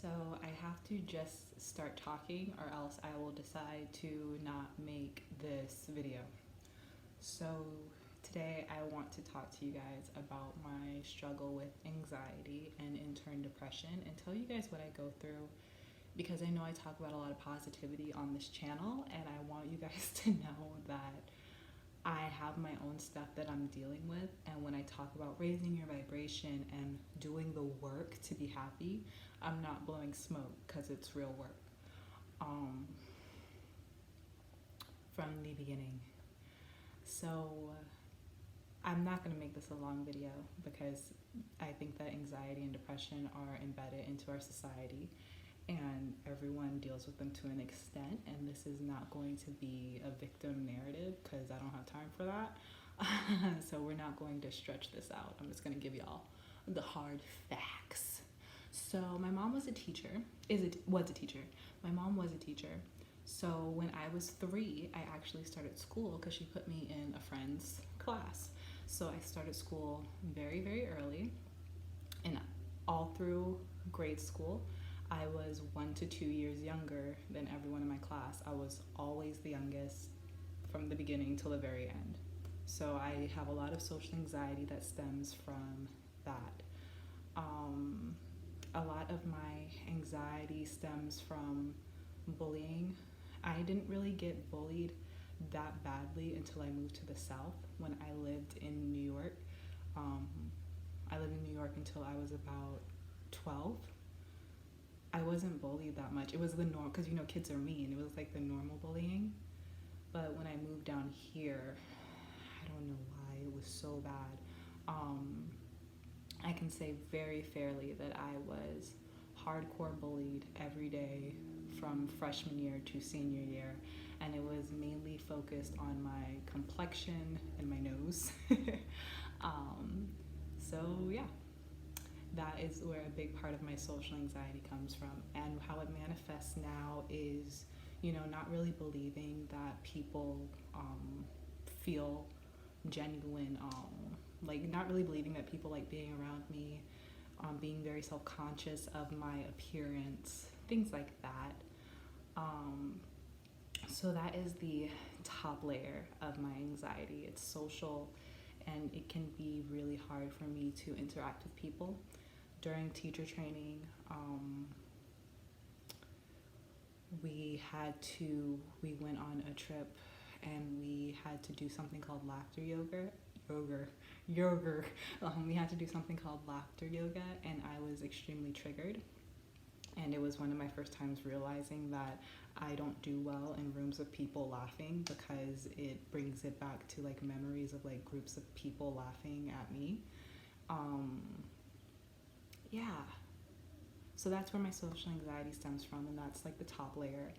So I have to just start talking or else I will decide to not make this video. So today I want to talk to you guys about my struggle with anxiety and in turn depression and tell you guys what I go through, because I know I talk about a lot of positivity on this channel and I want you guys to know that I have my own stuff that I'm dealing with, and when I talk about raising your vibration and doing the work to be happy, I'm not blowing smoke because it's real work. From the beginning. So I'm not going to make this a long video because I think that anxiety and depression are embedded into our society and everyone deals with them to an extent, and this is not going to be a victim narrative because I don't have time for that. So we're not going to stretch this out. I'm just going to give y'all the hard facts. So my mom was a teacher. Was a teacher. My mom was a teacher. So when I was 3, I actually started school because she put me in a friend's class. So I started school very, very early, and all through grade school, I was 1 to 2 years younger than everyone in my class. I was always the youngest from the beginning till the very end. So I have a lot of social anxiety that stems from that. A lot of my anxiety stems from bullying. I didn't really get bullied that badly until I moved to the South when I lived in New York. I lived in New York until I was about 12. I wasn't bullied that much. It was the norm, because kids are mean. It was like the normal bullying. But when I moved down here, I don't know why it was so bad. I can say very fairly that I was hardcore bullied every day from freshman year to senior year, and it was mainly focused on my complexion and my nose. So yeah, that is where a big part of my social anxiety comes from, and how it manifests now is not really believing that people feel genuine, not really believing that people like being around me, being very self-conscious of my appearance, things like that. So that is the top layer of my anxiety. It's social, and it can be really hard for me to interact with people. During teacher training, we went on a trip and we had to do something called laughter yoga. We had to do something called laughter yoga, and I was extremely triggered. And it was one of my first times realizing that I don't do well in rooms of people laughing, because it brings it back to like memories of like groups of people laughing at me. Yeah. So that's where my social anxiety stems from, and that's like the top layer.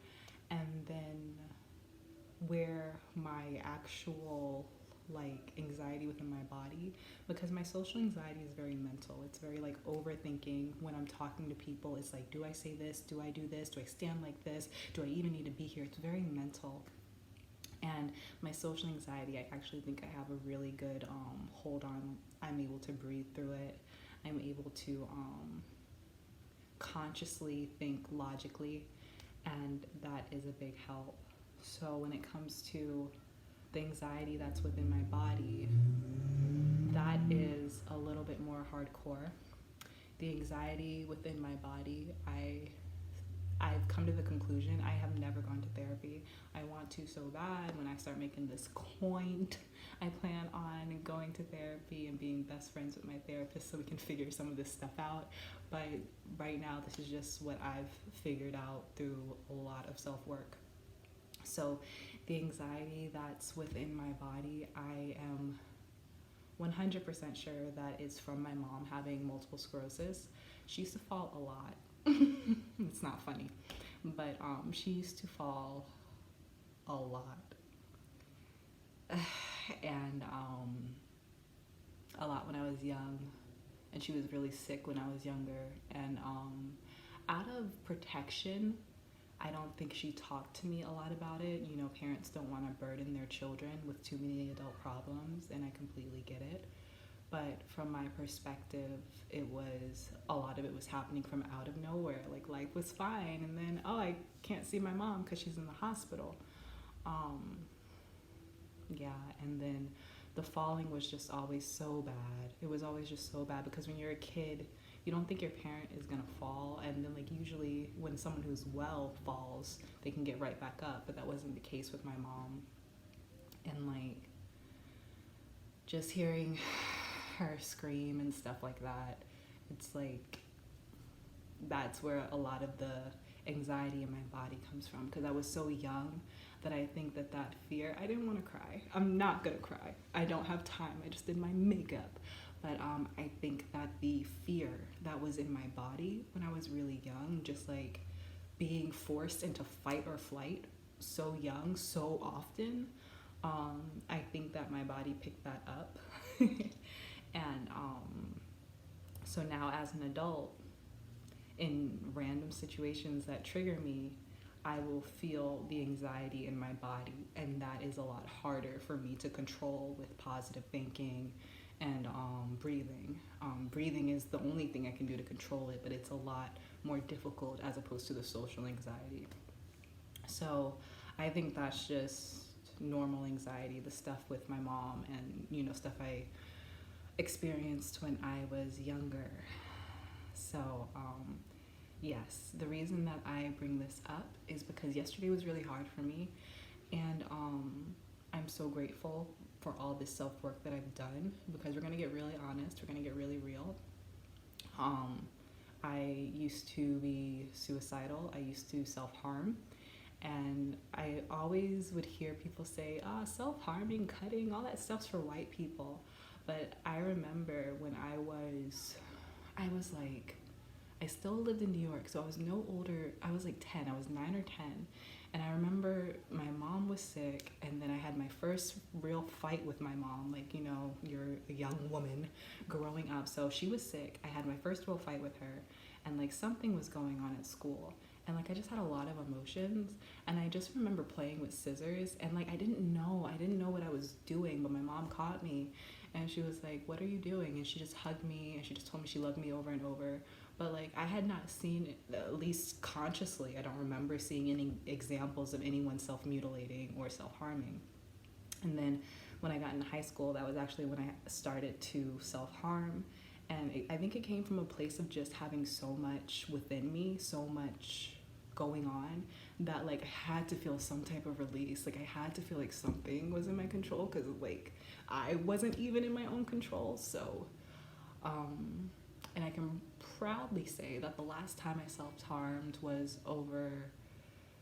And then where my actual like anxiety within my body, because my social anxiety is very mental. It's very like overthinking. When I'm talking to people, it's like, do I say this? Do I do this? Do I stand like this? Do I even need to be here? It's very mental. And my social anxiety, I actually think I have a really good hold on. I'm able to breathe through it. I'm able to consciously think logically, and that is a big help. So when it comes to the anxiety that's within my body, that is a little bit more hardcore. The anxiety within my body, I've come to the conclusion I have never gone to therapy. I want to so bad. When I start making this coin, I plan on going to therapy and being best friends with my therapist so we can figure some of this stuff out. But right now, this is just what I've figured out through a lot of self-work. So the anxiety that's within my body, I am 100% sure that it's from my mom having multiple sclerosis. She used to fall a lot. It's not funny, but she used to fall a lot. And a lot when I was young, and she was really sick when I was younger. And out of protection, I don't think she talked to me a lot about it. Parents don't want to burden their children with too many adult problems, and I completely get it. But from my perspective, a lot of it was happening from out of nowhere. Like life was fine, and then, oh, I can't see my mom because she's in the hospital. Um, yeah, and then the falling was just always so bad. It was always just so bad because when you're a kid, you don't think your parent is gonna fall, and then like usually when someone who's well falls, they can get right back up, but that wasn't the case with my mom. And like just hearing her scream and stuff like that, it's like that's where a lot of the anxiety in my body comes from, because I was so young that I think that fear, I didn't want to cry. I'm not gonna cry. I don't have time. I just did my makeup. But I think that the fear that was in my body when I was really young, just like being forced into fight or flight so young, so often, I think that my body picked that up. And so now as an adult, in random situations that trigger me, I will feel the anxiety in my body, and that is a lot harder for me to control with positive thinking and breathing. Breathing is the only thing I can do to control it, but it's a lot more difficult as opposed to the social anxiety. So I think that's just normal anxiety, the stuff with my mom and, stuff I experienced when I was younger. So, yes, the reason that I bring this up is because yesterday was really hard for me, and I'm so grateful for all this self-work that I've done, because we're gonna get really honest, we're gonna get really real. I used to be suicidal, I used to self-harm, and I always would hear people say, self-harming, cutting, all that stuff's for white people. But I remember when I was like, I still lived in New York, so I was no older. I was like 10, I was 9 or 10. And I remember my mom was sick, and then I had my first real fight with my mom. Like, you're a young woman growing up, so she was sick. I had my first real fight with her, and like something was going on at school. And like I just had a lot of emotions, and I just remember playing with scissors, and like I didn't know what I was doing, but my mom caught me, and she was like, "What are you doing?" And she just hugged me, and she just told me she loved me over and over. But like I had not seen, at least consciously, I don't remember seeing any examples of anyone self-mutilating or self-harming. And then when I got into high school, that was actually when I started to self-harm. And I think it came from a place of just having so much within me, so much going on, that like I had to feel some type of release. Like I had to feel like something was in my control, because like I wasn't even in my own control. So and I can proudly say that the last time I self-harmed was over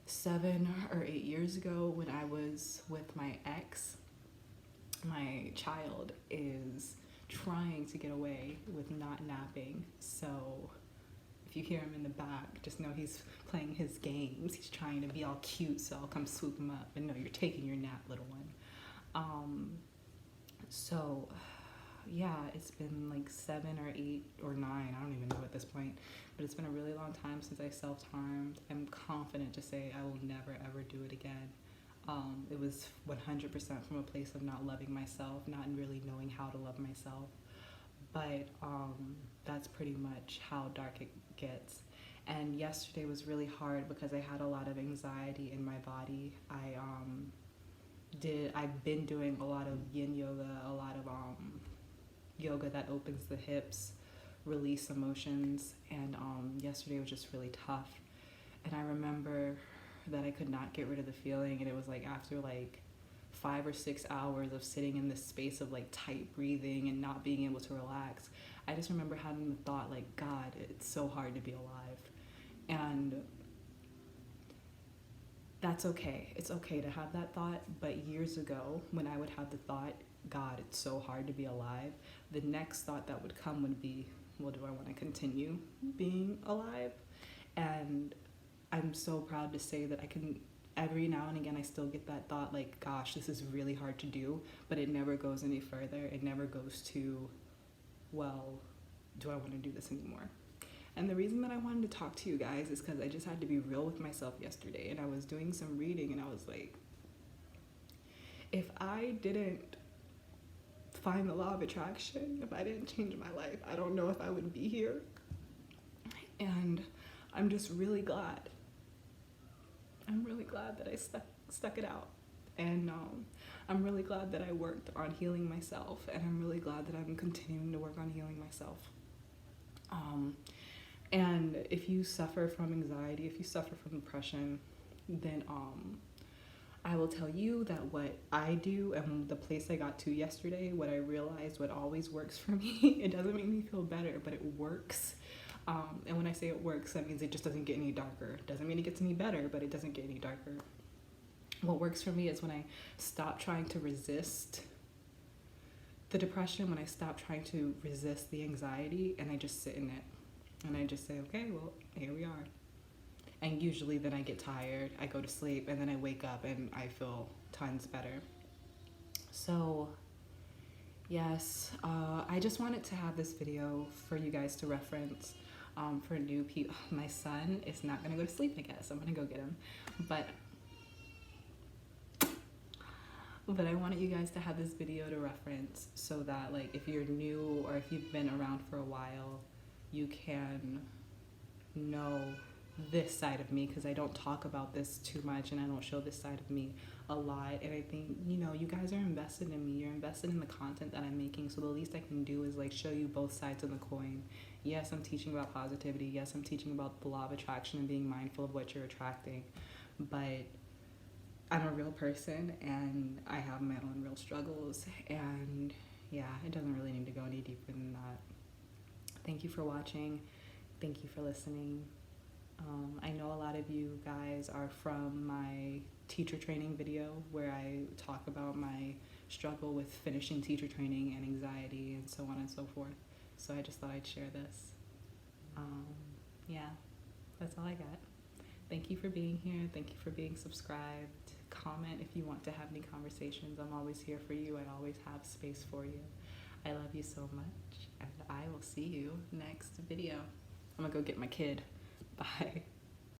7 or 8 years ago, when I was with my ex. My child is trying to get away with not napping, so if you hear him in the back, just know he's playing his games. He's trying to be all cute, so I'll come swoop him up and no, you're taking your nap, little one. So yeah, it's been like 7 or 8 or 9, I don't even know at this point, but it's been a really long time since I self-harmed. I'm confident to say I will never ever do it again. It was 100% from a place of not loving myself, not really knowing how to love myself. But that's pretty much how dark it gets. And yesterday was really hard because I had a lot of anxiety in my body. I've been doing a lot of yin yoga, a lot of yoga that opens the hips, release emotions, and yesterday was just really tough. And I remember that I could not get rid of the feeling, and it was like after like 5 or 6 hours of sitting in this space of like tight breathing and not being able to relax, I just remember having the thought like, God, it's so hard to be alive. And that's okay. It's okay to have that thought. But years ago, when I would have the thought, God, it's so hard to be alive, the next thought that would come would be, well, do I want to continue being alive? And I'm so proud to say that I can, every now and again, I still get that thought like, gosh, this is really hard to do, but it never goes any further. It never goes to, well, do I want to do this anymore? And the reason that I wanted to talk to you guys is because I just had to be real with myself yesterday, and I was doing some reading, and I was like, if I didn't find the law of attraction, if I didn't change my life, I don't know if I would be here. And I'm just really glad. I'm really glad that I stuck it out. And I'm really glad that I worked on healing myself, and I'm really glad that I'm continuing to work on healing myself. And if you suffer from anxiety, if you suffer from depression, then I will tell you that what I do and the place I got to yesterday, what I realized, what always works for me, it doesn't make me feel better, but it works. And when I say it works, that means it just doesn't get any darker. Doesn't mean it gets any better, but it doesn't get any darker. What works for me is when I stop trying to resist the depression, when I stop trying to resist the anxiety, and I just sit in it. And I just say, okay, well, here we are. And usually then I get tired, I go to sleep, and then I wake up and I feel tons better. So yes, I just wanted to have this video for you guys to reference for new people. My son is not gonna go to sleep, I guess. I'm gonna go get him. But I wanted you guys to have this video to reference so that, like, if you're new or if you've been around for a while, you can know this side of me, because I don't talk about this too much and I don't show this side of me a lot. And I think, you know, you guys are invested in me, you're invested in the content that I'm making, so the least I can do is like show you both sides of the coin. Yes, I'm teaching about positivity, yes, I'm teaching about the law of attraction and being mindful of what you're attracting, but I'm a real person and I have my own real struggles, and yeah, it doesn't really need to go any deeper than that. Thank you for watching. Thank you for listening. I know a lot of you guys are from my teacher training video where I talk about my struggle with finishing teacher training and anxiety and so on and so forth. So I just thought I'd share this. Yeah, that's all I got. Thank you for being here. Thank you for being subscribed. Comment if you want to have any conversations. I'm always here for you. I always have space for you. I love you so much, and I will see you next video. I'm gonna go get my kid. Bye.